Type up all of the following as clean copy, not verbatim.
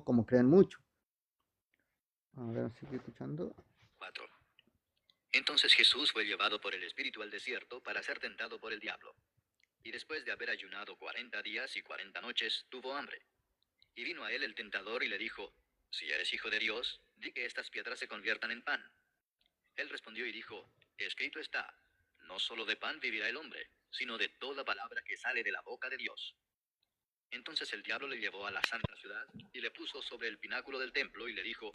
como creen mucho. A ver, sigue escuchando. 4. Entonces Jesús fue llevado por el Espíritu al desierto para ser tentado por el diablo. Y después de haber ayunado 40 días y 40 noches, tuvo hambre. Y vino a él el tentador y le dijo, si eres hijo de Dios, di que estas piedras se conviertan en pan. Él respondió y dijo, escrito está, no solo de pan vivirá el hombre, sino de toda palabra que sale de la boca de Dios. Entonces el diablo le llevó a la santa ciudad y le puso sobre el pináculo del templo y le dijo,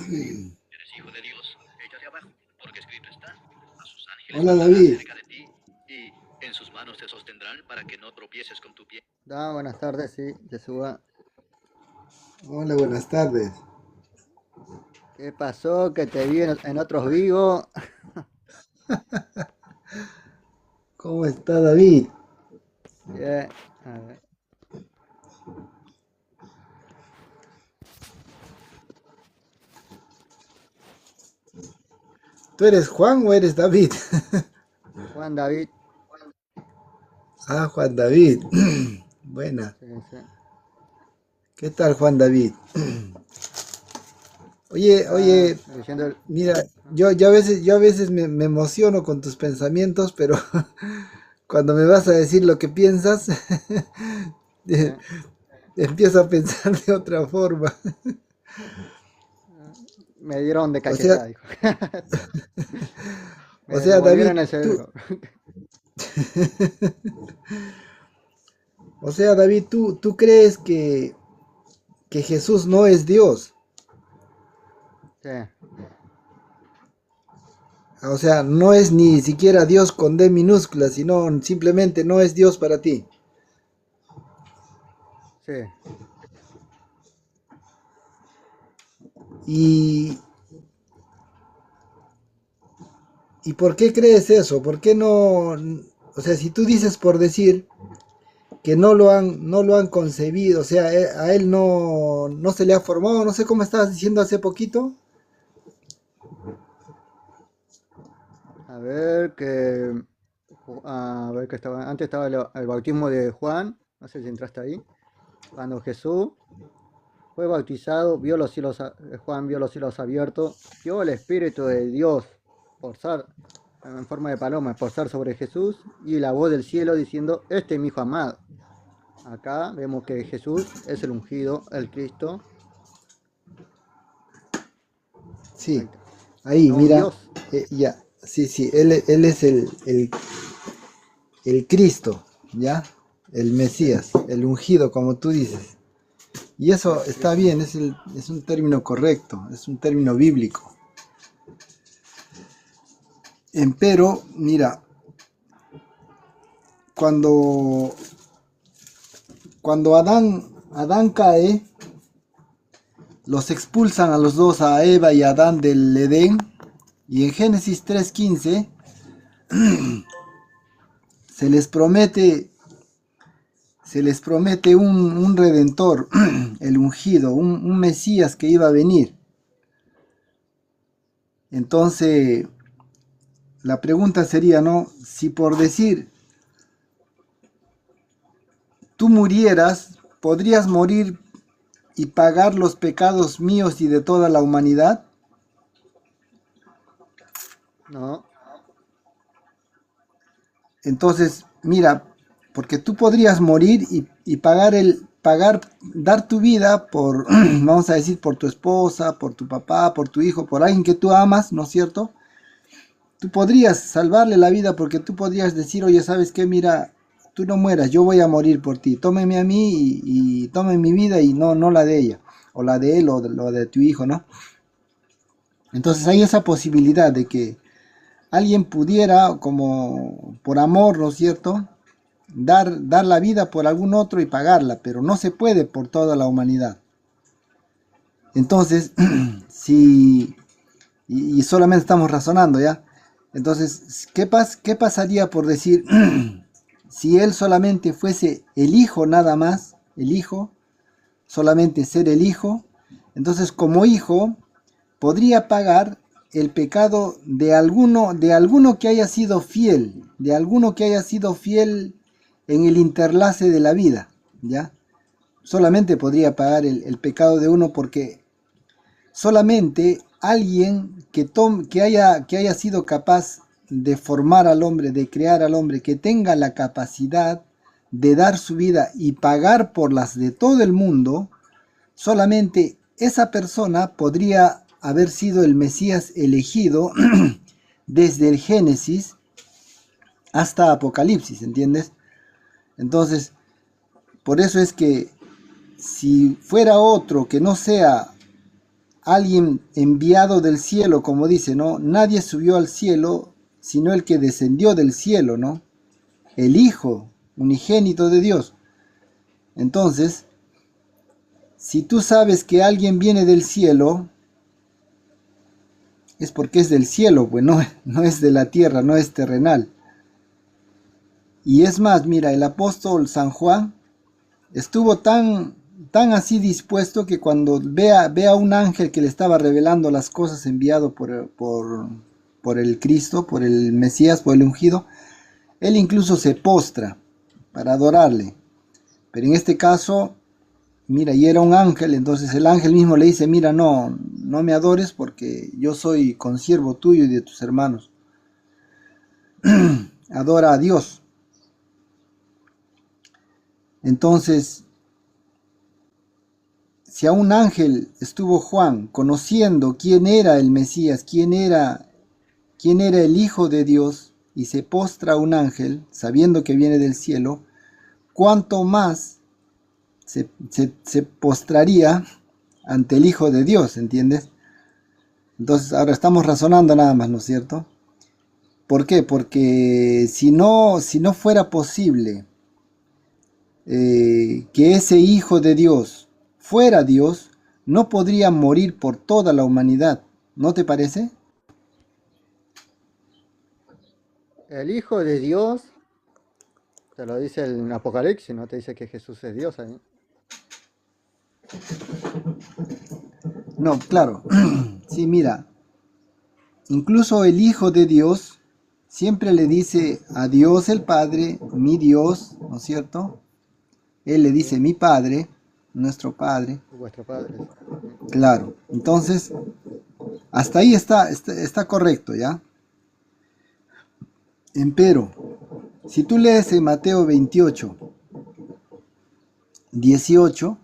eres hijo de Dios, échate abajo, porque escrito está, a sus ángeles Hola mandará David. cerca de ti y en sus manos te sostendrán para que no tropieces con tu pie. Buenas tardes, sí, Yeshua. Hola, buenas tardes. ¿Qué pasó? Que te vi en otros vivos. ¿Cómo está David? Bien, a ver. ¿Tú eres Juan o eres David? Juan David. Ah, Juan David. Buena. Sí, sí. ¿Qué tal, Juan David? Oye, Leyendo el... mira, yo a veces me emociono con tus pensamientos, pero cuando me vas a decir lo que piensas, Sí. empiezo a pensar de otra forma. Me dieron de O sea, cachetada, dijo. o Me sea, David, devolvieron el tú, cerebro. o sea, David, tú crees que Jesús no es Dios. Sí, O sea, no es ni siquiera Dios con D minúscula, sino simplemente no es Dios para ti. sí. ¿Y, ¿Y por qué crees eso? ¿Por qué no? O sea, si tú dices por decir que no lo han concebido, o sea, a él no se le ha formado, no sé cómo estabas diciendo hace poquito. A ver que... A ver que estaba... Antes estaba el bautismo de Juan. No sé si entraste ahí. Cuando Jesús fue bautizado, vio los cielos, Juan vio los cielos abiertos, vio el Espíritu de Dios posar en forma de paloma, posar sobre Jesús y la voz del cielo diciendo, este es mi hijo amado. Acá vemos que Jesús es el ungido, el Cristo. Ahí Sí, está. ahí, No mira, Dios. ya, sí, él es el Cristo, ¿ya? El Sí, Mesías, el ungido, como tú dices. Y eso el está Cristo. bien, es un término correcto, es un término bíblico. Empero, mira, cuando, cuando Adán cae, los expulsan a los dos, a Eva y a Adán del Edén, y en Génesis 3:15 se les promete, se les promete un redentor, el ungido, un Mesías que iba a venir. Entonces, la pregunta sería, ¿no? Si por decir tú murieras, ¿podrías morir y pagar los pecados míos y de toda la humanidad? No, Entonces, mira, porque tú podrías morir y dar tu vida por, vamos a decir, por tu esposa, por tu papá, por tu hijo, por alguien que tú amas, ¿no es cierto? Tú podrías salvarle la vida porque tú podrías decir, oye, ¿sabes qué? Mira, tú no mueras, yo voy a morir por ti. Tómeme a mí y tome mi vida y no la de ella, o la de él, o lo de tu hijo, ¿no? Entonces hay esa posibilidad de que alguien pudiera, como por amor, ¿no es cierto?, dar la vida por algún otro y pagarla, pero no se puede por toda la humanidad. Entonces, si, y solamente estamos razonando, ¿ya? Entonces, ¿qué pasaría por decir, si él solamente fuese el hijo nada más, el hijo, solamente ser el hijo, entonces como hijo podría pagar el pecado de alguno que haya sido fiel, de alguno que haya sido fiel en el interlace de la vida, ¿ya? solamente podría pagar el pecado de uno, porque solamente alguien que haya sido capaz de formar al hombre, de crear al hombre, que tenga la capacidad de dar su vida y pagar por las de todo el mundo, solamente esa persona podría haber sido el Mesías elegido desde el Génesis hasta Apocalipsis, ¿entiendes? Entonces, por eso es que si fuera otro que no sea alguien enviado del cielo, como dice, ¿no? Nadie subió al cielo sino el que descendió del cielo, ¿no? El Hijo unigénito de Dios. Entonces, si tú sabes que alguien viene del cielo, es porque es del cielo, pues no es de la tierra, no es terrenal. Y es más, mira, el apóstol San Juan estuvo tan así dispuesto que cuando ve a un ángel que le estaba revelando las cosas enviado por el Cristo, por el Mesías, por el ungido, él incluso se postra para adorarle. Pero en este caso, mira, y era un ángel, entonces el ángel mismo le dice, mira, no me adores porque yo soy consiervo tuyo y de tus hermanos. Adora a Dios. Entonces, si a un ángel estuvo Juan conociendo quién era el Mesías, quién era el Hijo de Dios, y se postra a un ángel sabiendo que viene del cielo, ¿cuánto más se postraría ante el Hijo de Dios? ¿Entiendes? Entonces ahora estamos razonando nada más, ¿no es cierto? ¿Por qué? Porque si no fuera posible que ese Hijo de Dios fuera Dios, no podría morir por toda la humanidad, ¿no te parece? El Hijo de Dios, te lo dice en Apocalipsis, no te dice que Jesús es Dios ahí. No, claro. Sí, mira, incluso el Hijo de Dios siempre le dice a Dios el Padre, mi Dios, ¿no es cierto? Él le dice mi Padre, nuestro Padre. Vuestro Padre. Claro, entonces, hasta ahí está correcto, ¿ya? Empero, si tú lees en Mateo 28, 18,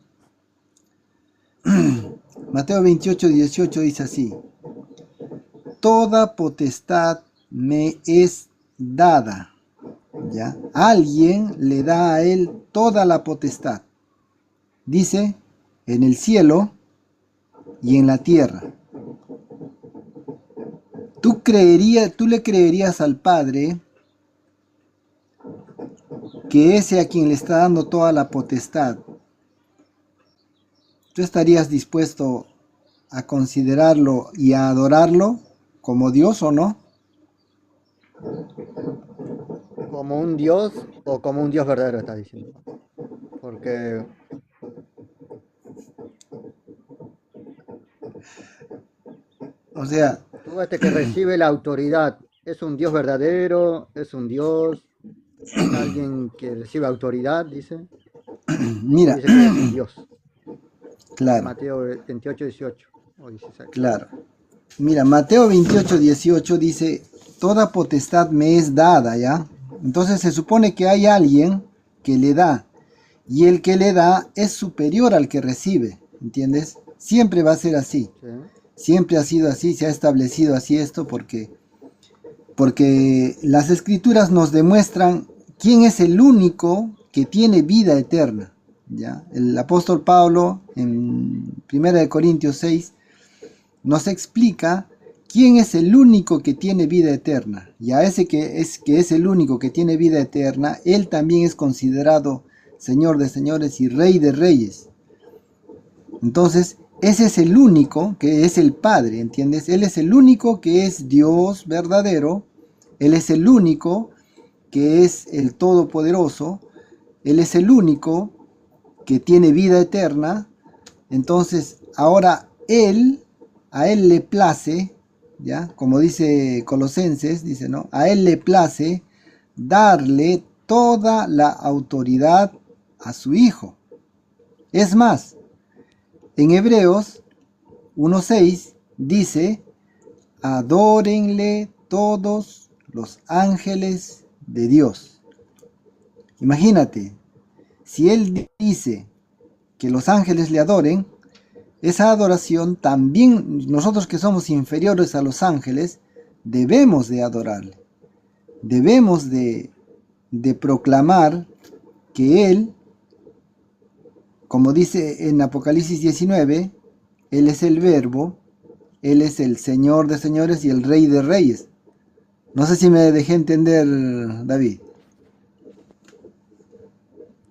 Mateo 28, 18 dice así, toda potestad me es dada, ¿ya? Alguien le da a él toda la potestad, dice, en el cielo y en la tierra. ¿Tú le creerías al Padre que ese a quien le está dando toda la potestad, tú estarías dispuesto a considerarlo y a adorarlo como Dios o no? Como un Dios o como un Dios verdadero, está diciendo. Porque O sea, tú que recibe la autoridad, ¿es un Dios verdadero? ¿Es un Dios? ¿Es alguien que recibe autoridad? Dice. mira, Dice que es un Dios. claro, Mateo 28, 18 o 16. claro. Mira, Mateo 28, 18 dice, toda potestad me es dada, ¿ya? Entonces se supone que hay alguien que le da, y el que le da es superior al que recibe, ¿entiendes? Siempre va a ser así. ¿Sí? Siempre ha sido así, se ha establecido así esto porque las escrituras nos demuestran quién es el único que tiene vida eterna, ¿ya? El apóstol Pablo en 1 Corintios 6 nos explica quién es el único que tiene vida eterna, y a ese que es el único que tiene vida eterna, él también es considerado Señor de señores y Rey de reyes. Entonces, ese es el único que es el Padre, ¿entiendes? Él es el único que es Dios verdadero, Él es el único que es el Todopoderoso, Él es el único que tiene vida eterna. Entonces, ahora a Él le place, ¿ya? Como dice Colosenses, dice, ¿no? A Él le place darle toda la autoridad a su Hijo. Es más, en Hebreos 1:6 dice, adórenle todos los ángeles de Dios. Imagínate, si él dice que los ángeles le adoren, esa adoración también nosotros que somos inferiores a los ángeles debemos de adorarle. Debemos de proclamar que Él, como dice en Apocalipsis 19, Él es el Verbo, Él es el Señor de señores y el Rey de reyes. No sé si me dejé entender, David.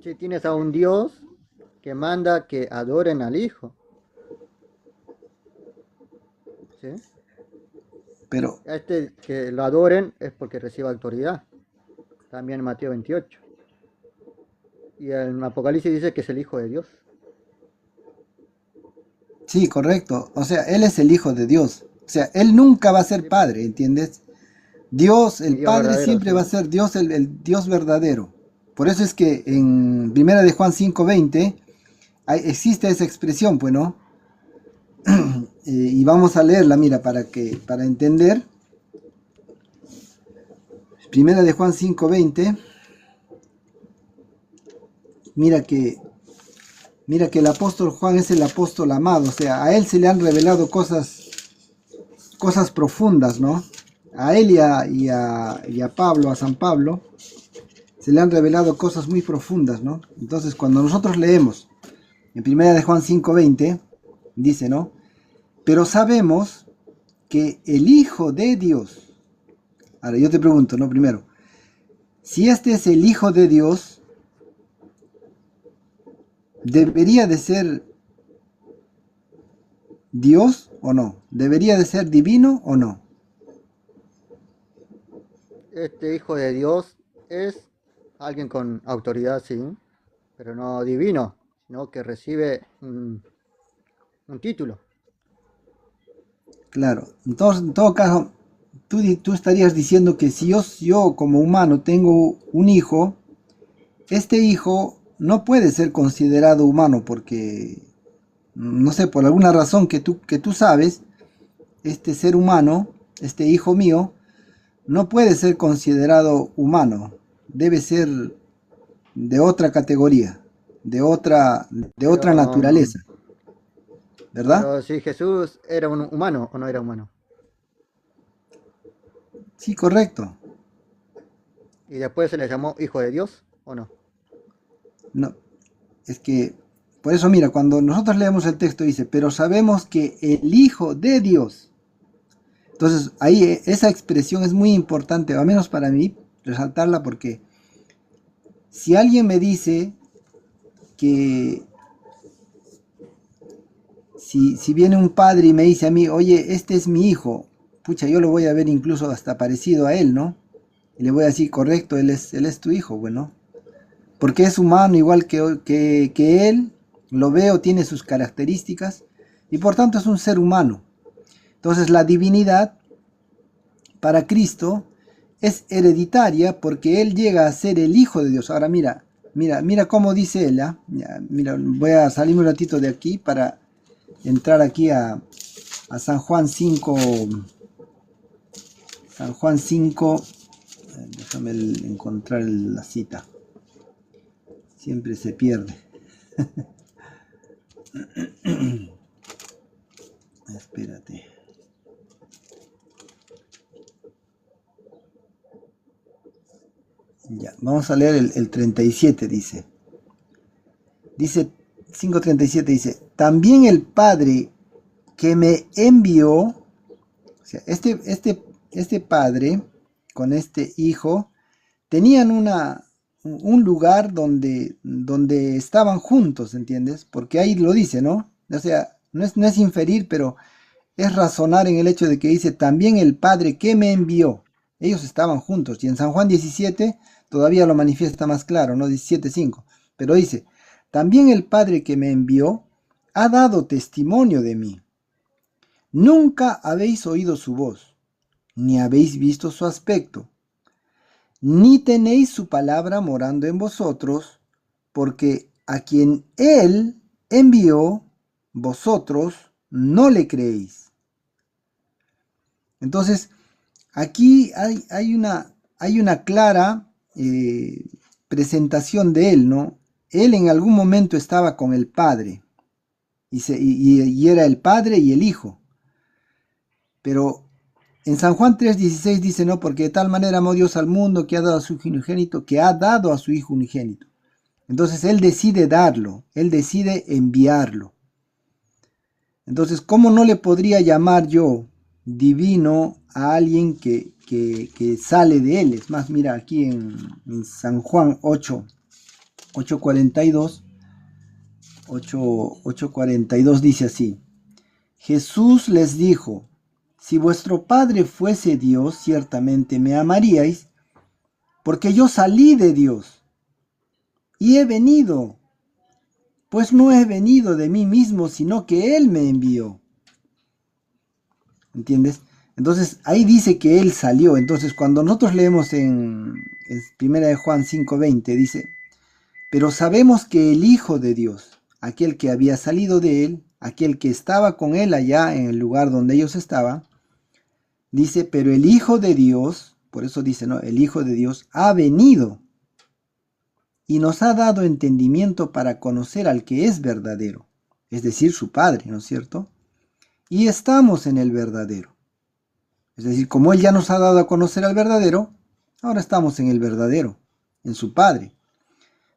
Si tienes a un Dios que manda que adoren al Hijo, ¿sí? Pero, Este que lo adoren es porque recibe autoridad. También en Mateo 28. Y en Apocalipsis dice que es el Hijo de Dios. sí, correcto. O sea, Él es el Hijo de Dios. O sea, Él nunca va a ser Sí, Padre, ¿entiendes? Dios, y el Dios Padre, verdadero, siempre va sí. a ser Dios, el Dios verdadero. Por eso es que en Primera de Juan 5:20 existe esa expresión, pues, ¿no? Y vamos a leerla, mira, para entender. Primera de Juan 5:20. Mira que, mira que el apóstol Juan es el apóstol amado, o sea, a él se le han revelado cosas profundas, ¿no? A él y a Pablo, a San Pablo, se le han revelado cosas muy profundas, ¿no? Entonces, cuando nosotros leemos en Primera de Juan 5:20, dice, ¿no? Pero sabemos que el Hijo de Dios, ahora yo te pregunto, ¿no? Primero, si este es el Hijo de Dios, ¿debería de ser Dios o no? ¿Debería de ser divino o no? Este Hijo de Dios es alguien con autoridad, sí, pero no divino, sino que recibe un título. Claro, entonces, en todo caso, tú estarías diciendo que si yo como humano tengo un hijo, este hijo no puede ser considerado humano porque, no sé, por alguna razón que tú sabes, este ser humano, este hijo mío, no puede ser considerado humano. Debe ser de otra categoría, de otra Pero, naturaleza, ¿verdad? pero si Jesús era un humano o no era humano. Sí, correcto. Y después se le llamó Hijo de Dios o no. No, es que, por eso mira, cuando nosotros leemos el texto dice, pero sabemos que el Hijo de Dios. Entonces, ahí esa expresión es muy importante, al menos para mí, resaltarla porque si alguien me dice que si viene un padre y me dice a mí, oye, este es mi hijo, pucha, yo lo voy a ver incluso hasta parecido a él, ¿no? Y le voy a decir, correcto, él es tu hijo, bueno, porque es humano igual que él, lo veo, tiene sus características y por tanto es un ser humano. Entonces la divinidad para Cristo es hereditaria porque Él llega a ser el Hijo de Dios. Ahora mira cómo dice Él. ¿Ah? Ya, mira, voy a salirme un ratito de aquí para entrar aquí a San Juan 5. San Juan 5. Déjame encontrar la cita. Siempre se pierde. Espérate. Ya, vamos a leer el 37, dice. Dice 5:37, dice, también el Padre que me envió, o sea, este Padre con este Hijo, tenían un lugar donde estaban juntos, ¿entiendes? Porque ahí lo dice, ¿no? O sea, no es inferir, pero es razonar en el hecho de que dice, también el Padre que me envió. Ellos estaban juntos. Y en San Juan 17 todavía lo manifiesta más claro, ¿no? 17:5. Pero dice, también el Padre que me envió ha dado testimonio de mí. Nunca habéis oído su voz, ni habéis visto su aspecto, ni tenéis su palabra morando en vosotros, porque a quien Él envió, vosotros no le creéis. Entonces, aquí hay una clara presentación de él, ¿no? Él en algún momento estaba con el Padre, y era el Padre y el Hijo. Pero en San Juan 3:16 dice, no, porque de tal manera amó Dios al mundo que ha dado a su Hijo unigénito, que ha dado a su Hijo unigénito. Entonces Él decide darlo, Él decide enviarlo. Entonces, ¿cómo no le podría llamar yo divino a alguien que sale de Él? Es más, mira, aquí en San Juan 8:42 dice así: Jesús les dijo, si vuestro Padre fuese Dios, ciertamente me amaríais, porque yo salí de Dios y he venido, pues no he venido de mí mismo, sino que Él me envió. ¿Entiendes? Entonces ahí dice que Él salió. Entonces cuando nosotros leemos en 1 de Juan 5:20, dice, pero sabemos que el Hijo de Dios, aquel que había salido de Él, aquel que estaba con Él allá en el lugar donde ellos estaban, dice, pero el Hijo de Dios, por eso dice, ¿no? El Hijo de Dios ha venido y nos ha dado entendimiento para conocer al que es verdadero, es decir, su Padre, ¿no es cierto? Y estamos en el verdadero. Es decir, como Él ya nos ha dado a conocer al verdadero, ahora estamos en el verdadero, en su Padre.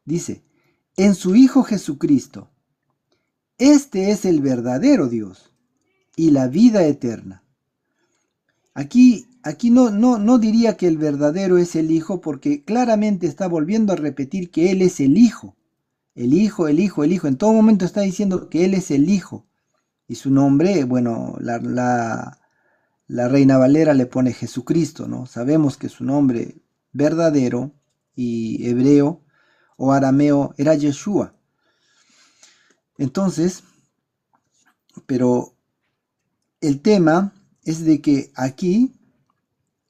Dice, en su Hijo Jesucristo. Este es el verdadero Dios y la vida eterna. Aquí no diría que el verdadero es el Hijo, porque claramente está volviendo a repetir que Él es el Hijo. El Hijo, el Hijo, el Hijo. En todo momento está diciendo que Él es el Hijo. Y su nombre, bueno, la Reina Valera le pone Jesucristo, ¿no? Sabemos que su nombre verdadero y hebreo o arameo era Yeshua. Entonces, pero el tema es de que aquí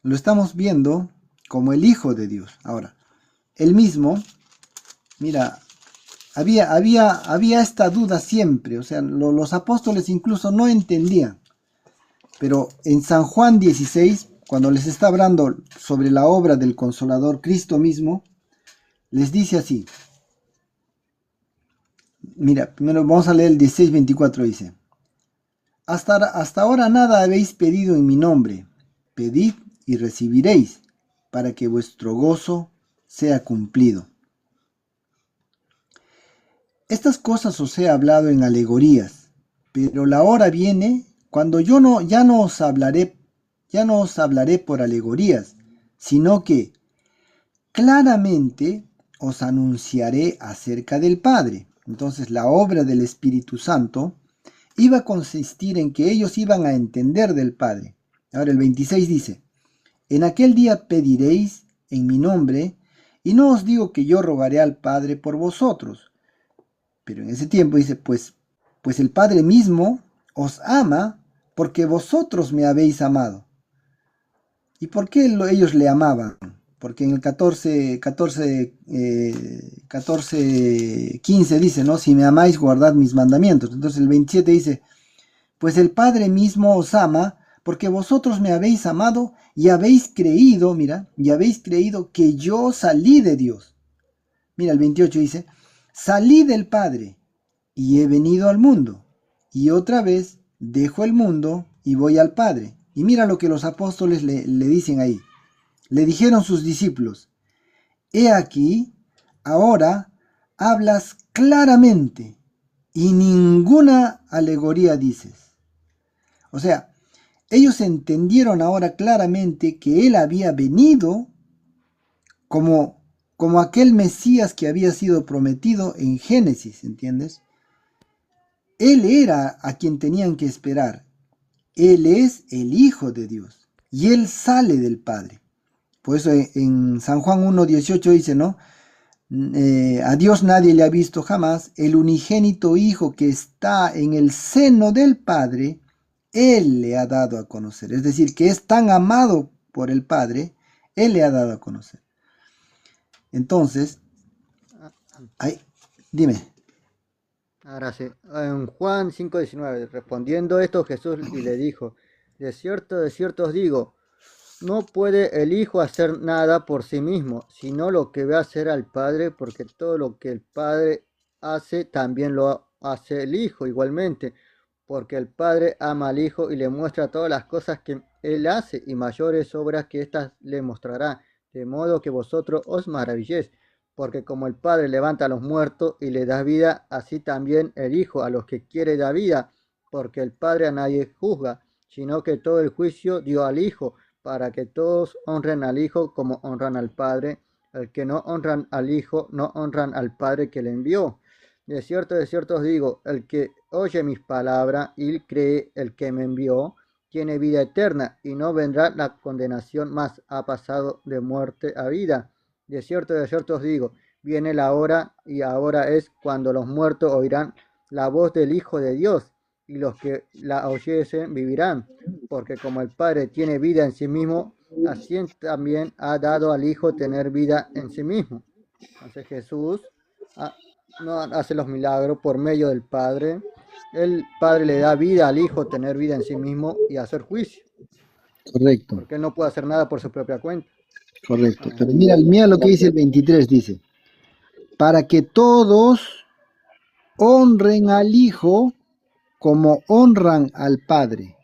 lo estamos viendo como el Hijo de Dios. Ahora, él mismo, mira, había esta duda siempre, o sea, los apóstoles incluso no entendían. Pero en San Juan 16, cuando les está hablando sobre la obra del Consolador, Cristo mismo, les dice así. Mira, primero vamos a leer el 16:24, dice. Hasta ahora nada habéis pedido en mi nombre. Pedid y recibiréis, para que vuestro gozo sea cumplido. Estas cosas os he hablado en alegorías, pero la hora viene cuando ya no os hablaré por alegorías, sino que claramente os anunciaré acerca del Padre. Entonces la obra del Espíritu Santo iba a consistir en que ellos iban a entender del Padre. Ahora el 26 dice, en aquel día pediréis en mi nombre, y no os digo que yo rogaré al Padre por vosotros. Pero en ese tiempo dice, pues el Padre mismo os ama porque vosotros me habéis amado. ¿Y por qué ellos le amaban? Porque en el 15 dice, ¿no? Si me amáis, guardad mis mandamientos. Entonces el 27 dice, pues el Padre mismo os ama porque vosotros me habéis amado y habéis creído, mira, y habéis creído que yo salí de Dios. Mira, el 28 dice, salí del Padre y he venido al mundo, y otra vez dejo el mundo y voy al Padre. Y mira lo que los apóstoles le dicen ahí. Le dijeron sus discípulos, he aquí, ahora hablas claramente y ninguna alegoría dices. O sea, ellos entendieron ahora claramente que Él había venido como aquel Mesías que había sido prometido en Génesis, ¿entiendes? Él era a quien tenían que esperar. Él es el Hijo de Dios y Él sale del Padre. Por eso en San Juan 1:18 dice, ¿no? A Dios nadie le ha visto jamás, el unigénito Hijo que está en el seno del Padre, Él le ha dado a conocer. Es decir, que es tan amado por el Padre, Él le ha dado a conocer. Entonces, dime. Ahora sí, en Juan 5:19, respondiendo esto Jesús y le dijo, de cierto os digo, no puede el Hijo hacer nada por sí mismo, sino lo que ve hacer al Padre, porque todo lo que el Padre hace, también lo hace el Hijo igualmente, porque el Padre ama al Hijo y le muestra todas las cosas que Él hace, y mayores obras que éstas le mostrará, de modo que vosotros os maravilléis, porque como el Padre levanta a los muertos y le da vida, así también el Hijo a los que quiere da vida, porque el Padre a nadie juzga, sino que todo el juicio dio al Hijo, para que todos honren al Hijo como honran al Padre. El que no honran al Hijo, no honran al Padre que le envió. De cierto os digo, el que oye mis palabras y cree el que me envió, tiene vida eterna y no vendrá la condenación, más ha pasado de muerte a vida. De cierto os digo, viene la hora y ahora es cuando los muertos oirán la voz del Hijo de Dios, y los que la oyesen vivirán, porque como el Padre tiene vida en sí mismo, así también ha dado al Hijo tener vida en sí mismo. Entonces Jesús ah, no hace los milagros por medio del Padre. El Padre le da vida al Hijo, tener vida en sí mismo y hacer juicio, Correcto, porque Él no puede hacer nada por su propia cuenta. correcto. Pero mira lo que dice el 23, dice, para que todos honren al Hijo como honran al Padre.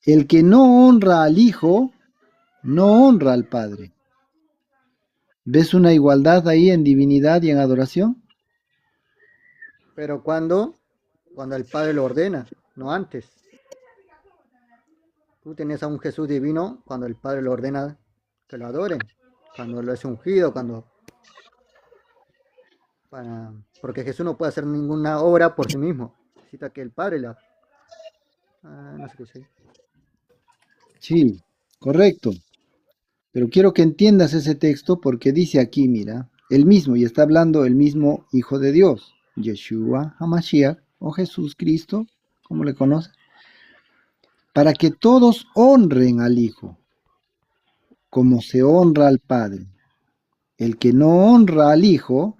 El que no honra al Hijo, no honra al Padre. ¿Ves una igualdad ahí en divinidad y en adoración? Pero cuando el Padre lo ordena, no antes. Tú tienes a un Jesús divino cuando el Padre lo ordena que lo adoren, cuando lo es ungido, porque Jesús no puede hacer ninguna obra por sí mismo. Necesita que el Padre la... no sé qué dice. Sí, correcto. Pero quiero que entiendas ese texto porque dice aquí, mira, el mismo, y está hablando el mismo Hijo de Dios, Yeshua HaMashiach, o Jesús Cristo, como le conoce, para que todos honren al Hijo, como se honra al Padre. El que no honra al Hijo,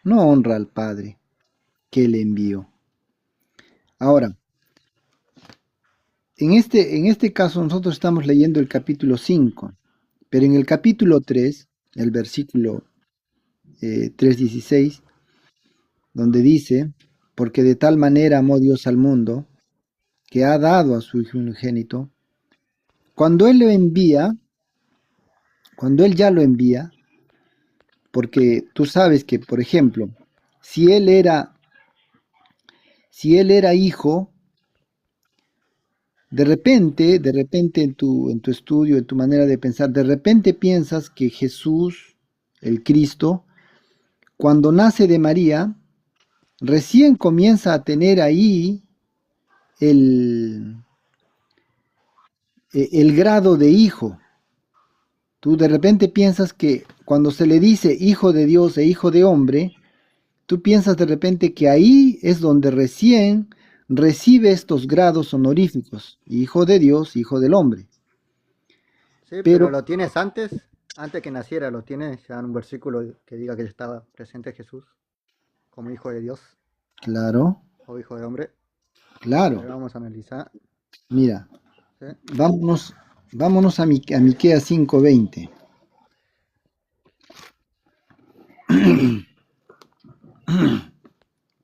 no honra al Padre que le envió. Ahora, en este caso nosotros estamos leyendo el capítulo 5, pero en el capítulo 3, el versículo 3:16, donde dice, porque de tal manera amó Dios al mundo, que ha dado a su Hijo unigénito, cuando Él lo envía, cuando Él ya lo envía, porque tú sabes que, por ejemplo, si Él era hijo, de repente en tu estudio, en tu manera de pensar, de repente piensas que Jesús, el Cristo, cuando nace de María, recién comienza a tener ahí el, el grado de hijo. Tú de repente piensas que cuando se le dice hijo de Dios e hijo de hombre, tú piensas de repente que ahí es donde recién recibe estos grados honoríficos, hijo de Dios, hijo del hombre. Sí, pero Pero, lo tienes antes que naciera, lo tienes ya en un versículo que diga que estaba presente Jesús como hijo de Dios claro, o hijo de hombre. claro, Pero vamos a analizar. mira, ¿Sí? vámonos a Miqueas 5:20.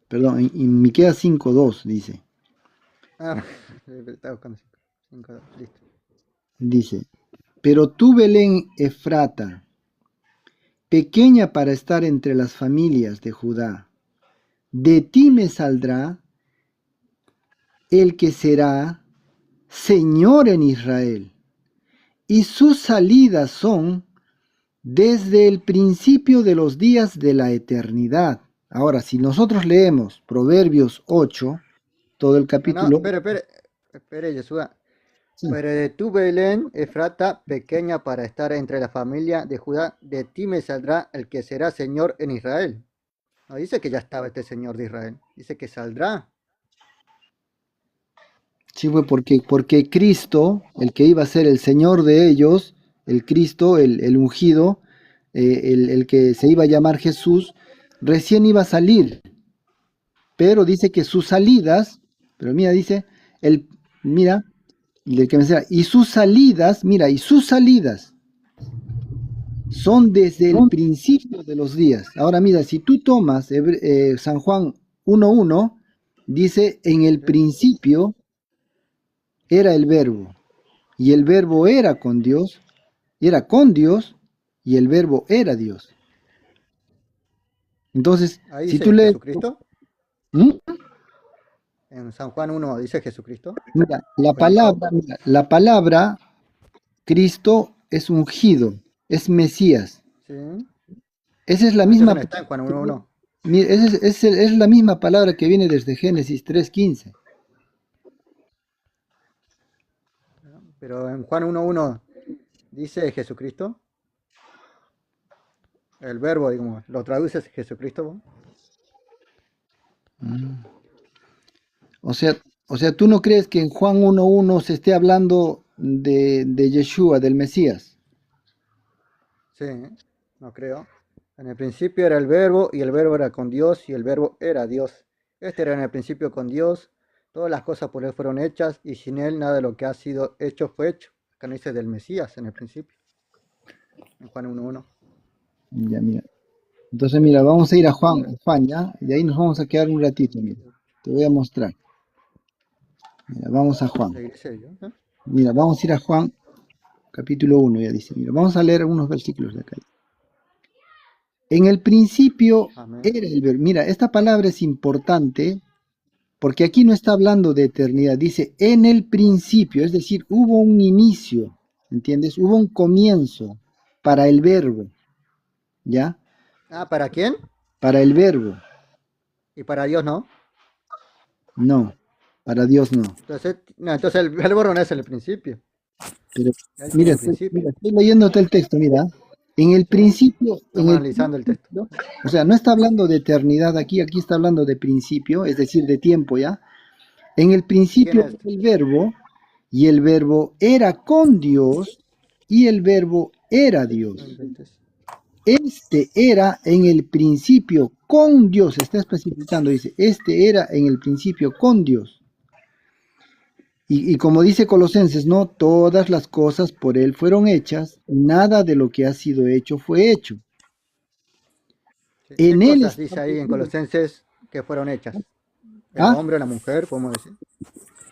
Perdón, en Miqueas 5:2 dice, Estaba buscando 5, listo. dice, pero tú, Belén Efrata, pequeña para estar entre las familias de Judá, de ti me saldrá el que será Señor en Israel, y sus salidas son desde el principio de los días de la eternidad. Ahora, si nosotros leemos Proverbios 8, todo el No, no, capítulo, espere, Yeshua. sí, Pero de tu Belén, Efrata, pequeña para estar entre la familia de Judá, de ti me saldrá el que será Señor en Israel. No dice que ya estaba este Señor de Israel, dice que saldrá. sí fue porque Cristo, el que iba a ser el Señor de ellos, el Cristo, el ungido, el que se iba a llamar Jesús, recién iba a salir, pero dice que sus salidas, pero mira, dice, mira, del que me decía, y sus salidas, mira, y sus salidas son desde el principio de los días. Ahora mira, si tú tomas San Juan 1:1, dice, en el principio era el verbo, y el verbo era con Dios, y el verbo era Dios. Entonces, Ahí si tú dice lees, Jesucristo. ¿Mm? En San Juan 1 dice Jesucristo. Mira, O Jacob. la palabra Cristo es ungido, es Mesías. Sí. Esa es la Entonces misma, no está en Juan 1:1. mira, es la misma palabra que viene desde Génesis 3:15. Pero en Juan 1:1 dice Jesucristo. El verbo, digamos, lo traduces Jesucristo. O sea, ¿tú no crees que en Juan 1:1 se esté hablando de Yeshua, del Mesías? Sí, no creo. En el principio era el verbo y el verbo era con Dios y el verbo era Dios. Este era en el principio con Dios. Todas las cosas por él fueron hechas y sin él nada de lo que ha sido hecho fue hecho. Acá no dice del Mesías en el principio. En Juan 1:1. Ya, mira. Entonces, mira, vamos a ir a Juan, ¿ya? Y de ahí nos vamos a quedar un ratito, mira. Te voy a mostrar. Mira, vamos a Juan. La iglesia de Dios, ¿eh? Mira, vamos a ir a Juan, capítulo 1, ya dice. Mira, vamos a leer unos versículos de acá. En el principio Amén. era el verbo. Mira, esta palabra es importante porque aquí no está hablando de eternidad. Dice en el principio, es decir, hubo un inicio, ¿entiendes? Hubo un comienzo para el verbo, ¿ya? Ah, ¿para quién? Para el verbo, Y para Dios no. no. Para Dios no. Entonces el verbo no es el principio. Pero, Él tiene mira, el principio. estoy leyéndote el texto, mira. En el Sí, principio, estamos analizando el texto. o sea, no está hablando de eternidad aquí está hablando de principio, es decir, de tiempo, ¿ya? En el ¿Quién principio es? el verbo, y el verbo era con Dios, y el verbo era Dios. Este era en el principio con Dios, está especificando, dice, este era en el principio con Dios. Y como dice Colosenses, no todas las cosas por él fueron hechas, nada de lo que ha sido hecho fue hecho. Sí. ¿Qué En él cosas está dice ahí en Colosenses que fueron hechas? El ¿Ah? hombre o la mujer, podemos decir.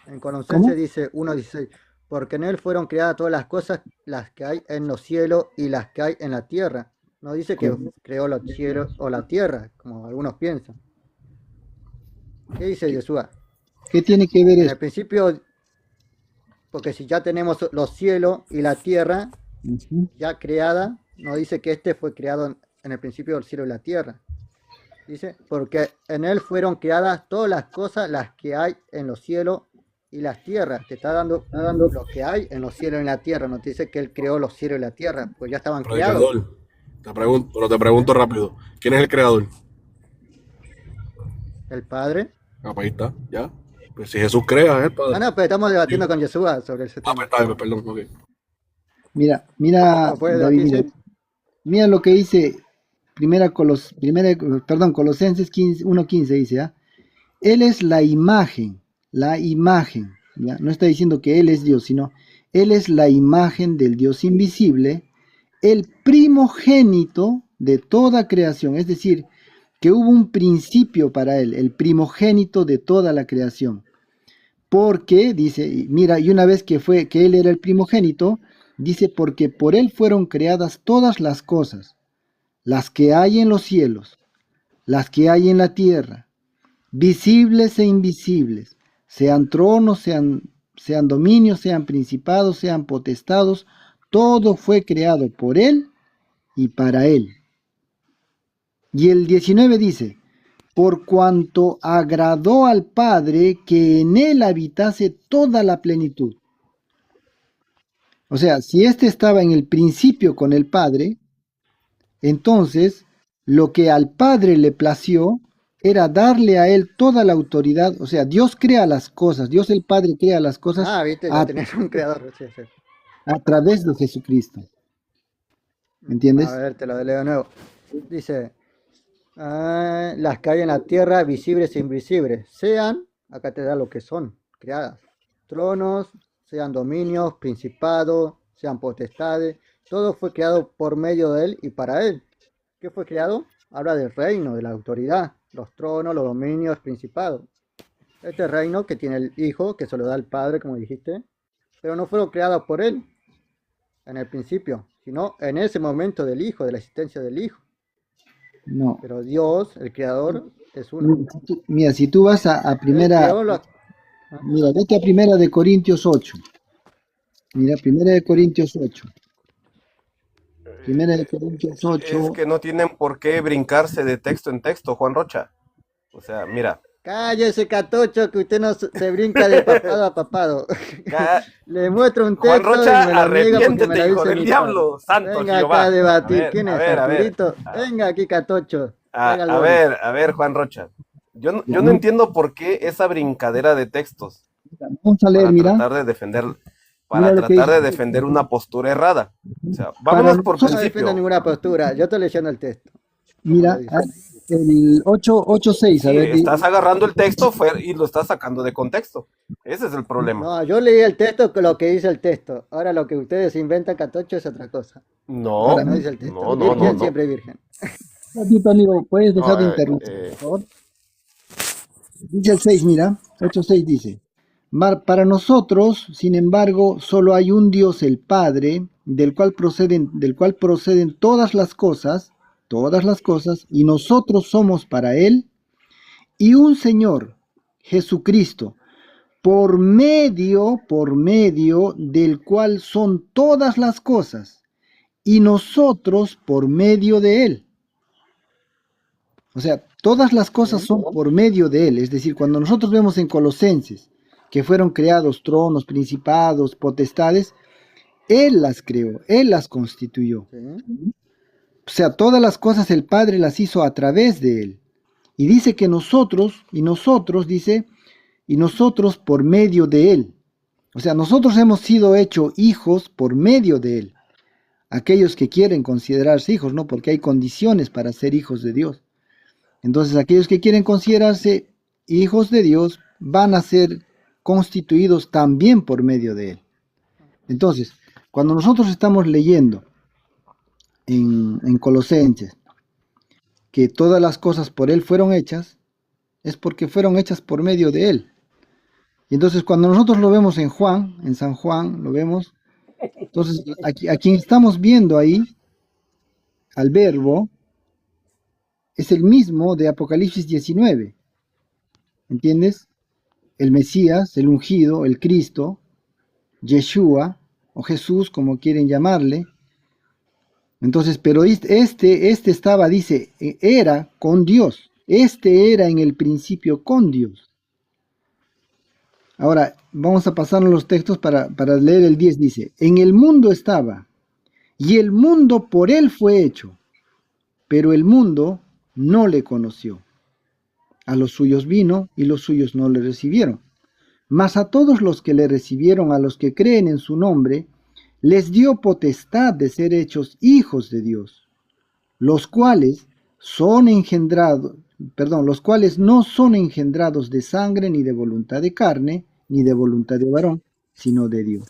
En ¿Cómo? Colosenses dice 1:16, porque en él fueron creadas todas las cosas, las que hay en los cielos y las que hay en la tierra. No dice que creó los cielos o la tierra, como algunos piensan. ¿Qué dice Yeshua? ¿Qué tiene que ver En eso? el principio, porque si ya tenemos los cielos y la tierra Ujú. ya creada, no dice que este fue creado en el principio del cielo y la tierra. Dice, porque en él fueron creadas todas las cosas, las que hay en los cielos y las tierras. Te está dando lo que hay en los cielos y en la tierra. No te dice que él creó los cielos y la tierra, pues ya estaban creados. Predicador, te pregunto ¿Eh? rápido. ¿Quién es el creador? El Padre. Ah, pues ahí está, ya. Pues si Jesús crea, es el Padre. No, pero estamos debatiendo con Yeshua sobre ese Pues tema. está bien, perdón, ok. Mira, ¿No puede David, debatirse? mira lo que dice Colosenses 1:15 dice, ¿ah? Él es la imagen, ¿ya? No está diciendo que Él es Dios, sino Él es la imagen del Dios invisible, el primogénito de toda creación, es decir, que hubo un principio para Él, el primogénito de toda la creación. Porque, dice, mira, y una vez que Él era el primogénito, dice, porque por Él fueron creadas todas las cosas, las que hay en los cielos, las que hay en la tierra, visibles e invisibles, sean tronos, sean dominios, sean principados, sean potestados, todo fue creado por Él y para Él. Y el 19 dice, por cuanto agradó al Padre que en Él habitase toda la plenitud. O sea, si éste estaba en el principio con el Padre, entonces lo que al Padre le plació era darle a Él toda la autoridad. O sea, Dios crea las cosas, Dios el Padre crea las cosas Ah, viste, ya tenés un creador. Sí, sí. a través de Jesucristo. A ¿Entiendes? ver, te lo leo de nuevo. Dice, Las que hay en la tierra, visibles e invisibles, sean, acá te da lo que son, creadas. Tronos, sean dominios, principados, sean potestades, todo fue creado por medio de él y para él. ¿Qué fue creado? Habla del reino, de la autoridad, los tronos, los dominios, principados. Este reino que tiene el Hijo, que se lo da el Padre, como dijiste, pero no fueron creados por él en el principio, sino en ese momento del Hijo, de la existencia del Hijo. No. Pero Dios, el Creador, es uno. Mira, si tú vas a Él primera, creó lo... mira, vete a primera de Corintios 8. Mira, primera de Corintios 8. Primera de Corintios Es 8. que no tienen por qué brincarse de texto en texto, Juan Rocha. O sea, mira, Cállese, Catocho, que usted no se brinca de papado a papado. ca- Le muestro un Juan texto y Rocha, me lo niega porque me arrepiéntete, lo hijo dice del mi padre. diablo, santo Venga Jehová. acá a debatir. A ¿Quién es ver, a ver, Arturito? Venga aquí, Catocho. Haga el boli. a ver, Juan Rocha. Yo Ya, no entiendo por qué esa brincadera de textos vamos a leer, para mira. tratar de defender, Mira para lo que tratar de dice. defender una postura errada. O sea, Para vámonos por Yo no nosotros, defiendo principio. ninguna postura. Yo estoy leyendo el texto. Como mira, lo dice. el 8.6, a Sí, ver, estás agarrando el texto y lo estás sacando de contexto. Ese es el problema. No, yo leí el texto con lo que dice el texto. Ahora lo que ustedes inventan, Catocho, es otra cosa. Lo No, que no dice el texto. no, no, no, Virgen, no. siempre virgen. ratito, amigo, puedes dejar No, de interrumpir, por favor. Dice el 6, mira, 8.6 dice, para nosotros, sin embargo, solo hay un Dios, el Padre, del cual proceden todas las cosas, y nosotros somos para Él, y un Señor, Jesucristo, por medio del cual son todas las cosas, y nosotros por medio de Él. O sea, todas las cosas ¿Sí? son por medio de Él. Es decir, cuando nosotros vemos en Colosenses que fueron creados tronos, principados, potestades, Él las creó, Él las constituyó. ¿Sí? O sea, todas las cosas el Padre las hizo a través de Él. Y dice que nosotros por medio de Él. O sea, nosotros hemos sido hechos hijos por medio de Él. Aquellos que quieren considerarse hijos, ¿no? Porque hay condiciones para ser hijos de Dios. Entonces, aquellos que quieren considerarse hijos de Dios van a ser constituidos también por medio de Él. Entonces, cuando nosotros estamos leyendo en Colosenses que todas las cosas por Él fueron hechas, es porque fueron hechas por medio de Él. Y entonces, cuando nosotros lo vemos en Juan, en San Juan, lo vemos. Entonces, a quien estamos viendo ahí, al Verbo, es el mismo de Apocalipsis 19. ¿Entiendes? El Mesías, el ungido, el Cristo, Yeshua o Jesús, como quieren llamarle. Entonces, pero este estaba, dice, era con Dios. Este era en el principio con Dios. Ahora, vamos a pasarnos los textos para leer el 10. Dice, en el mundo estaba, y el mundo por él fue hecho, pero el mundo no le conoció. A los suyos vino, y los suyos no le recibieron. Mas a todos los que le recibieron, a los que creen en su nombre, les dio potestad de ser hechos hijos de Dios, los cuales no son engendrados de sangre, ni de voluntad de carne, ni de voluntad de varón, sino de Dios.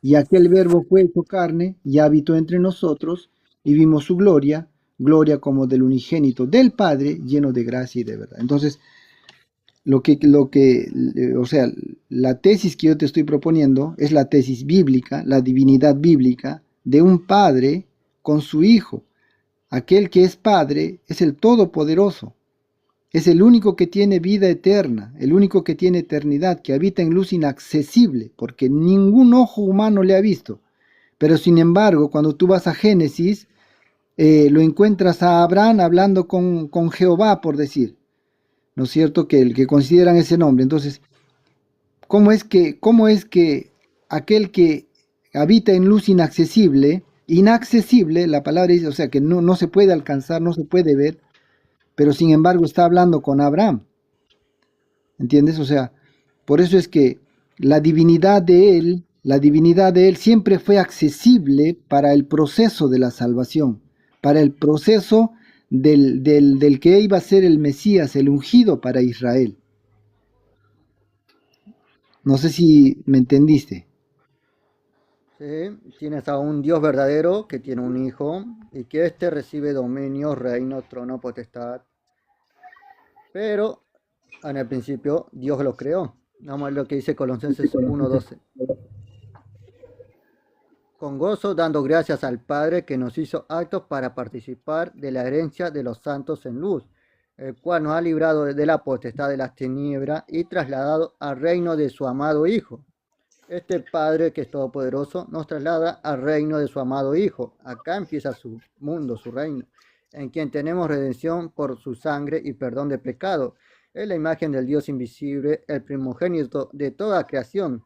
Y aquel Verbo fue hecho carne, y habitó entre nosotros, y vimos su gloria, gloria como del unigénito del Padre, lleno de gracia y de verdad. Entonces, o sea, la tesis que yo te estoy proponiendo es la tesis bíblica, la divinidad bíblica de un padre con su hijo. Aquel que es padre es el todopoderoso, es el único que tiene vida eterna, el único que tiene eternidad, que habita en luz inaccesible, porque ningún ojo humano le ha visto. Pero sin embargo, cuando tú vas a Génesis, lo encuentras a Abraham hablando con Jehová, por decir. ¿No es cierto? Que consideran ese nombre. Entonces, ¿cómo es que aquel que habita en luz inaccesible, la palabra dice, o sea, que no se puede alcanzar, no se puede ver, pero sin embargo está hablando con Abraham? ¿Entiendes? O sea, por eso es que la divinidad de él siempre fue accesible para el proceso de la salvación, para el proceso del que iba a ser el Mesías, el ungido para Israel. No sé si me entendiste. ¿Sí? Tienes a un Dios verdadero que tiene un hijo y que éste recibe dominio, reino, trono, potestad. Pero en el principio Dios lo creó. Vamos a ver lo que dice Colosenses 1:12. Con gozo dando gracias al Padre que nos hizo aptos para participar de la herencia de los santos en luz, el cual nos ha librado de la potestad de las tinieblas y trasladado al reino de su amado Hijo. Este Padre que es todopoderoso nos traslada al reino de su amado Hijo. Acá empieza su mundo, su reino, en quien tenemos redención por su sangre y perdón de pecado. Es la imagen del Dios invisible, el primogénito de toda creación,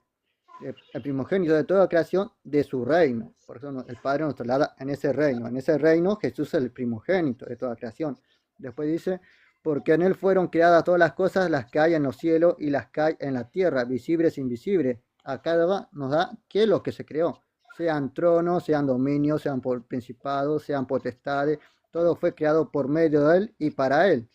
de su reino. Por eso el Padre nos traslada en ese reino. En ese reino Jesús es el primogénito de toda creación. Después dice, porque en él fueron creadas todas las cosas, las que hay en los cielos y las que hay en la tierra, visibles e invisibles. A cada nos da qué es lo que se creó, sean tronos, sean dominios, sean principados, sean potestades, todo fue creado por medio de él y para él.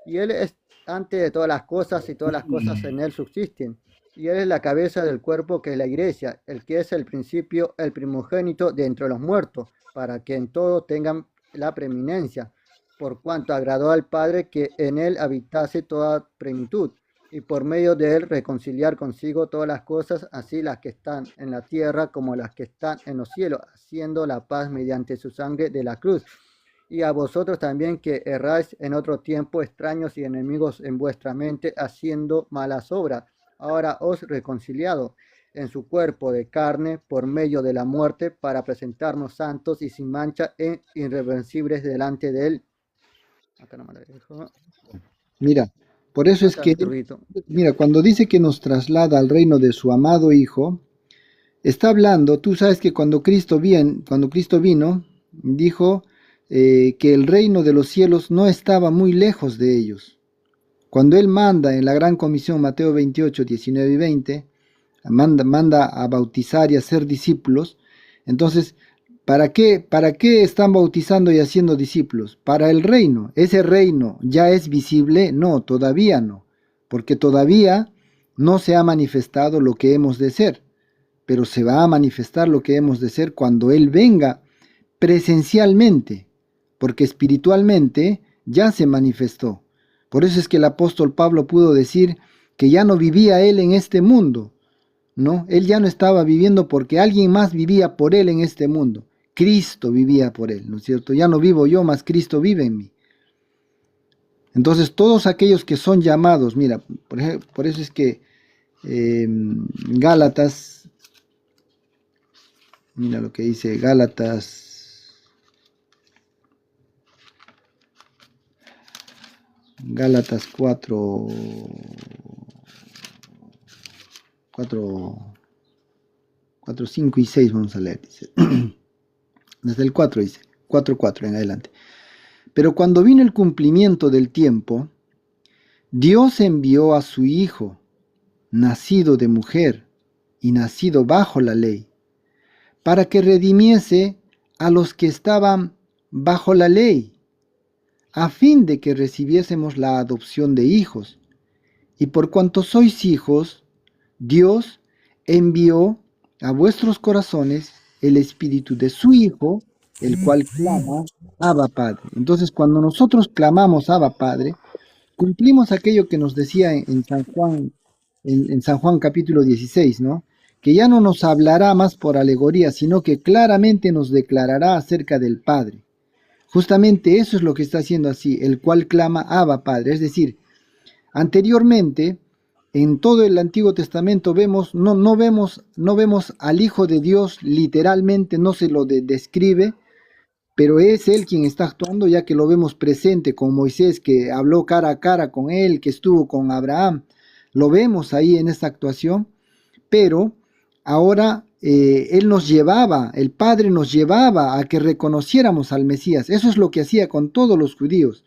Y él es antes de todas las cosas y todas las cosas en él subsisten. Y él es la cabeza del cuerpo que es la iglesia, el que es el principio, el primogénito de entre los muertos, para que en todo tengan la preeminencia, por cuanto agradó al Padre que en él habitase toda plenitud, y por medio de él reconciliar consigo todas las cosas, así las que están en la tierra como las que están en los cielos, haciendo la paz mediante su sangre de la cruz. Y a vosotros también que erráis en otro tiempo extraños y enemigos en vuestra mente, haciendo malas obras, ahora os reconciliado en su cuerpo de carne por medio de la muerte, para presentarnos santos y sin mancha e irreversibles delante de él. Acá no me lo dejo. Mira, por eso es que, mira, cuando dice que nos traslada al reino de su amado Hijo, está hablando, tú sabes que cuando Cristo vino, dijo que el reino de los cielos no estaba muy lejos de ellos. Cuando Él manda en la gran comisión, Mateo 28, 19 y 20, manda a bautizar y a hacer discípulos, entonces, ¿para qué están bautizando y haciendo discípulos? Para el reino. ¿Ese reino ya es visible? No, todavía no, porque todavía no se ha manifestado lo que hemos de ser, pero se va a manifestar lo que hemos de ser cuando Él venga presencialmente, porque espiritualmente ya se manifestó. Por eso es que el apóstol Pablo pudo decir que ya no vivía él en este mundo, ¿no? Él ya no estaba viviendo porque alguien más vivía por él en este mundo. Cristo vivía por él, ¿no es cierto? Ya no vivo yo, mas Cristo vive en mí. Entonces todos aquellos que son llamados, mira, por eso es que Gálatas, mira lo que dice Gálatas 4, 5 y 6 vamos a leer, dice. Desde el 4 dice, 4 en adelante. Pero cuando vino el cumplimiento del tiempo, Dios envió a su Hijo, nacido de mujer y nacido bajo la ley, para que redimiese a los que estaban bajo la ley, a fin de que recibiésemos la adopción de hijos. Y por cuanto sois hijos, Dios envió a vuestros corazones el espíritu de su Hijo, el cual clama, Abba Padre. Entonces, cuando nosotros clamamos Abba Padre, cumplimos aquello que nos decía en San Juan, en San Juan capítulo 16, ¿no? Que ya no nos hablará más por alegoría, sino que claramente nos declarará acerca del Padre. Justamente eso es lo que está haciendo así, el cual clama Abba Padre. Es decir, anteriormente, en todo el Antiguo Testamento no vemos al Hijo de Dios literalmente, no se lo describe, pero es Él quien está actuando, ya que lo vemos presente con Moisés, que habló cara a cara con Él, que estuvo con Abraham. Lo vemos ahí en esta actuación, pero ahora el Padre nos llevaba a que reconociéramos al Mesías. Eso es lo que hacía con todos los judíos,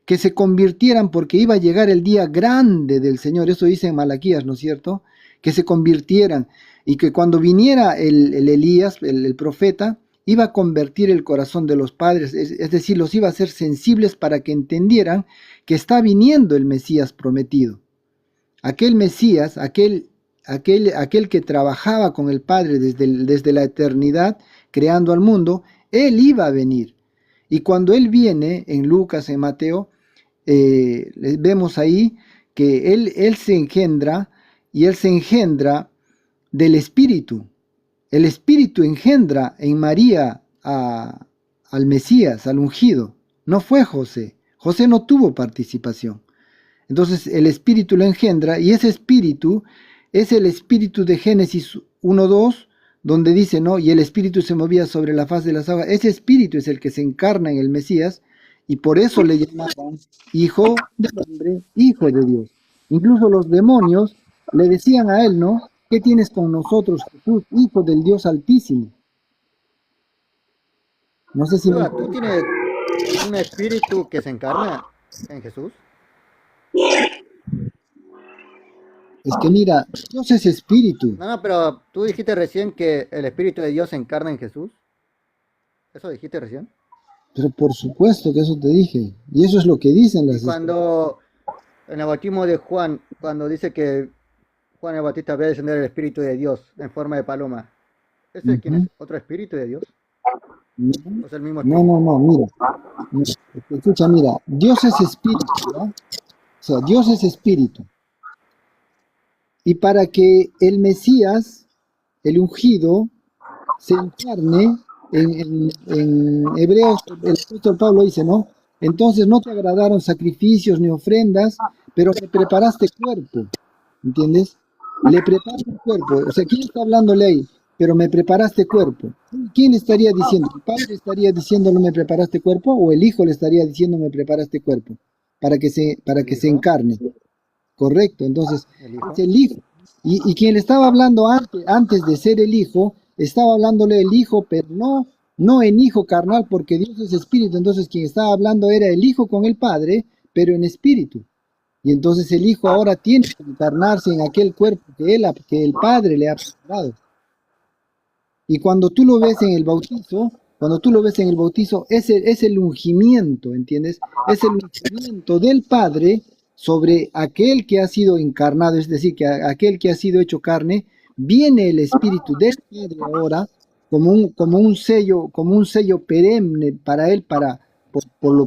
que se convirtieran porque iba a llegar el día grande del Señor. Eso dice en Malaquías, ¿no es cierto? Que se convirtieran y que cuando viniera el Elías, el profeta, iba a convertir el corazón de los padres, es decir, los iba a hacer sensibles para que entendieran que está viniendo el Mesías prometido. Aquel Mesías, aquel que trabajaba con el Padre desde la eternidad, creando al mundo, él iba a venir. Y cuando él viene, en Lucas, en Mateo, vemos ahí que él se engendra, y él se engendra del Espíritu. El Espíritu engendra en María al Mesías, al ungido. No fue José. José no tuvo participación. Entonces el Espíritu lo engendra, y ese Espíritu es el Espíritu de Génesis 1:2, donde dice, ¿no? Y el Espíritu se movía sobre la faz de las aguas. Ese Espíritu es el que se encarna en el Mesías, y por eso le llamaban Hijo del Hombre, Hijo de Dios. Incluso los demonios le decían a él, ¿no? ¿Qué tienes con nosotros, Jesús, Hijo del Dios Altísimo? No sé si me... ¿Tú tienes un espíritu que se encarna en Jesús? Es que mira, Dios es espíritu, No, pero tú dijiste recién que el Espíritu de Dios se encarna en Jesús. ¿Eso dijiste recién? pero por supuesto que eso te dije, y eso es lo que dicen Y las escrituras. cuando en el bautismo de Juan, cuando dice que Juan el Bautista ve descender el Espíritu de Dios en forma de paloma, ¿ese quién es? ¿Otro Espíritu de Dios? ¿O es el mismo No, Espíritu? mira, escucha, mira, Dios es espíritu, ¿no? O sea, Dios es espíritu. Y para que el Mesías, el ungido, se encarne, en Hebreos, el apóstol Pablo dice, ¿no? Entonces no te agradaron sacrificios ni ofrendas, pero me preparaste cuerpo, ¿entiendes? Le preparaste cuerpo. O sea, ¿quién está hablándole ahí? Pero me preparaste cuerpo. ¿Quién le estaría diciendo? ¿El padre estaría diciendo no me preparaste cuerpo? ¿O el hijo le estaría diciendo me preparaste cuerpo? Para que se encarne. Correcto, entonces ¿El Hijo? es el hijo. Y quien le estaba hablando antes de ser el hijo, estaba hablándole el hijo, pero no en hijo carnal, porque Dios es espíritu. Entonces quien estaba hablando era el hijo con el padre, pero en espíritu. Y entonces el hijo ahora tiene que encarnarse en aquel cuerpo que el padre le ha preparado. Y cuando tú lo ves en el bautizo, es el ungimiento, ¿entiendes? Es el ungimiento del Padre sobre aquel que ha sido encarnado, es decir, que aquel que ha sido hecho carne, viene el Espíritu del Padre ahora como un sello perenne para él,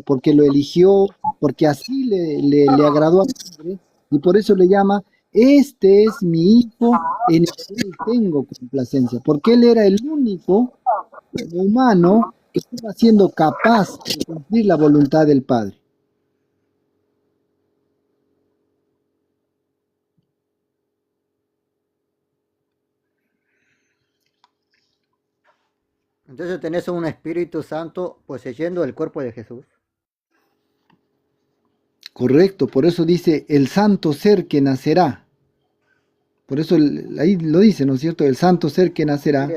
porque lo eligió, porque así le agradó al Padre, y por eso le llama, este es mi hijo en el cual tengo complacencia, porque él era el único humano que estaba siendo capaz de cumplir la voluntad del Padre. Entonces tenés un Espíritu Santo poseyendo el cuerpo de Jesús. Correcto, por eso dice el santo ser que nacerá. Por eso ahí lo dice, ¿no es cierto? El santo ser que nacerá,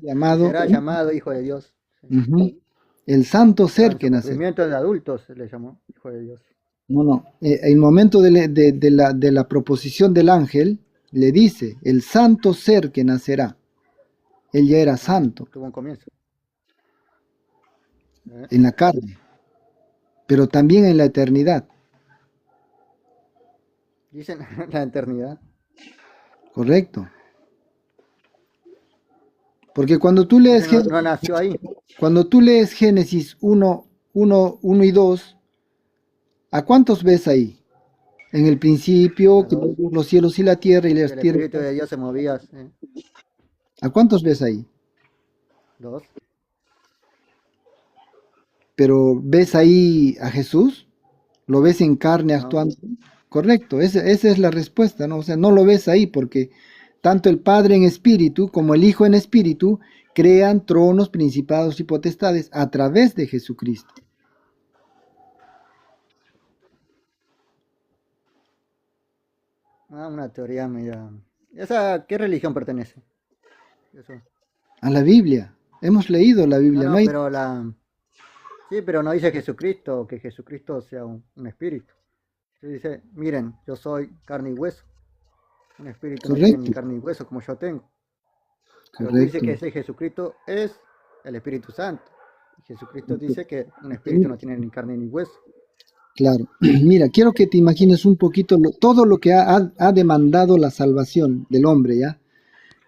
llamado, Será llamado Hijo de Dios. Sí. el santo ser En que su nacerá. cumplimiento de adultos se le llamó Hijo de Dios. No, el momento de la proposición del ángel, le dice, el santo ser que nacerá. Él ya era santo Tuvo un comienzo. en la carne, pero también en la eternidad. Dicen la eternidad. Correcto. Porque cuando tú lees No nació ahí. Cuando tú lees Génesis 1 y 2, ¿a cuántos ves ahí? En el principio, que los cielos y la tierra y las El tierras. Espíritu de Dios se movía. ¿A cuántos ves ahí? 2. Pero ¿ves ahí a Jesús? ¿Lo ves en carne actuando? Correcto, esa es la respuesta, ¿no? O sea, no lo ves ahí porque tanto el Padre en espíritu como el Hijo en espíritu crean tronos, principados y potestades a través de Jesucristo. Una teoría media. ¿Esa qué religión pertenece? Eso. A la Biblia. Hemos leído la Biblia. No, No hay... pero sí, pero no dice Jesucristo, que Jesucristo sea un espíritu. Se dice, miren, yo soy carne y hueso. Un espíritu no tiene ni Correcto. carne y hueso como yo tengo. Pero tú dices que ese Jesucristo es el Espíritu Santo. Jesucristo dice que un espíritu no tiene ni carne ni hueso. Claro. Mira, quiero que te imagines un poquito todo lo que ha demandado la salvación del hombre, ¿ya?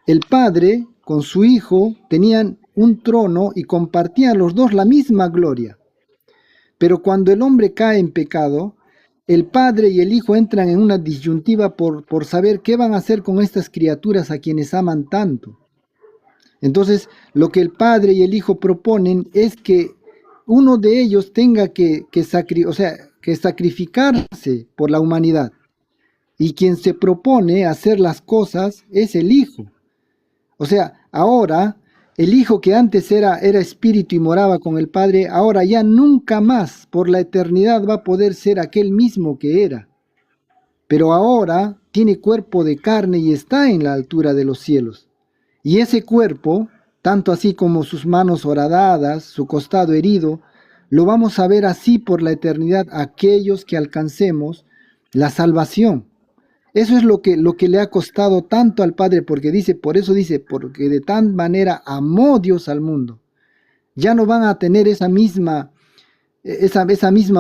El Padre con su Hijo tenían un trono y compartían los dos la misma gloria. Pero cuando el hombre cae en pecado, el Padre y el Hijo entran en una disyuntiva por saber qué van a hacer con estas criaturas a quienes aman tanto. Entonces, lo que el Padre y el Hijo proponen es que uno de ellos tenga que sacrificarse por la humanidad. Y quien se propone hacer las cosas es el Hijo. O sea, ahora el Hijo que antes era espíritu y moraba con el Padre, ahora ya nunca más por la eternidad va a poder ser aquel mismo que era. Pero ahora tiene cuerpo de carne y está en la altura de los cielos. Y ese cuerpo, tanto así como sus manos horadadas, su costado herido, lo vamos a ver así por la eternidad aquellos que alcancemos la salvación. Eso es lo que le ha costado tanto al Padre, porque porque de tal manera amó Dios al mundo. Ya no van a tener esa misma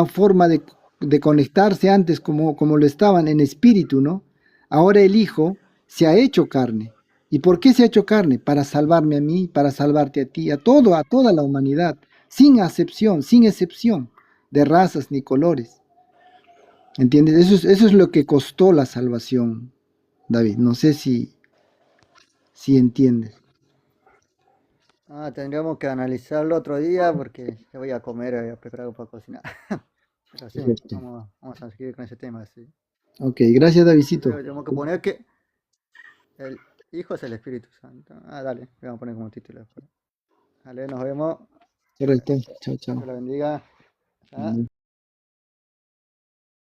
forma de conectarse antes como lo estaban en espíritu, ¿no? Ahora el Hijo se ha hecho carne. ¿Y por qué se ha hecho carne? Para salvarme a mí, para salvarte a ti, a toda la humanidad, sin excepción de razas ni colores. ¿Entiendes? Eso es lo que costó la salvación, David. No sé si entiendes. Tendríamos que analizarlo otro día porque ya voy a comer, voy a preparar algo para cocinar. Pero sí, Perfecto. vamos a seguir con ese tema, sí. Ok, gracias, Davidcito. Pero tenemos que poner que el Hijo es el Espíritu Santo. Dale, le vamos a poner como título después. Dale, nos vemos. Correcto. Chao, Dios chao. la bendiga.